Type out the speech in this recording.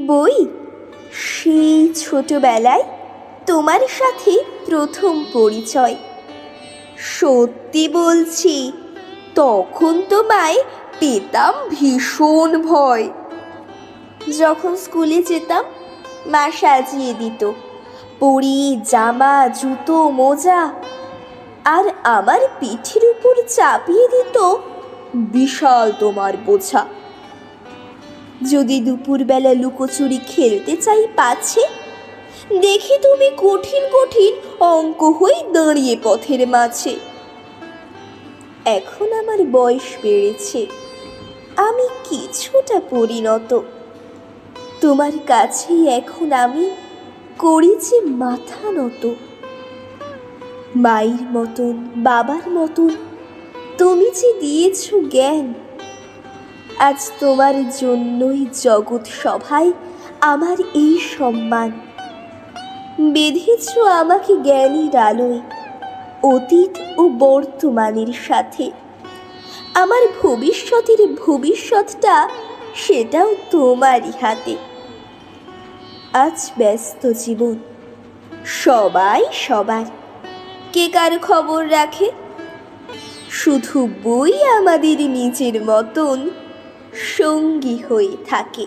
বই, সেই ছোটবেলায় তোমার সাথে প্রথম পরিচয়। সত্যি বলছি, তখন তোমায় পেতাম ভীষণ ভয়। যখন স্কুলে যেতাম, মা সাজিয়ে দিত পরি, জামা, জুতো, মোজা, আর আমার পিঠের উপর চাপিয়ে দিত বিশাল তোমার বোঝা। যদি দুপুরবেলা লুকোচুরি খেলতে চাই পাছে, দেখি তুমি কঠিন কঠিন অঙ্ক হয়ে দাঁড়িয়ে পথের মাঝে। এখন আমার বয়স বেড়েছে, আমি কিছুটা পরিণত। তোমার কাছেই এখন আমি করেছি মাথা নত। মায়ের মতন, বাবার মতন তুমি যে দিয়েছ জ্ঞান, আজ তোমার জন্যই জগৎ সভায় আমার এই সম্মান। বেঁধেছ আমাকে জ্ঞানীর আলোয়, অতীত ও বর্তমানের সাথে। আমার ভবিষ্যতের ভবিষ্যৎটা, সেটাও তোমারই হাতে। আজ ব্যস্ত জীবন, সবাই সবার, কে কার খবর রাখে? শুধু বই আমাদের নিজের মতন সঙ্গী হয়ে থাকে।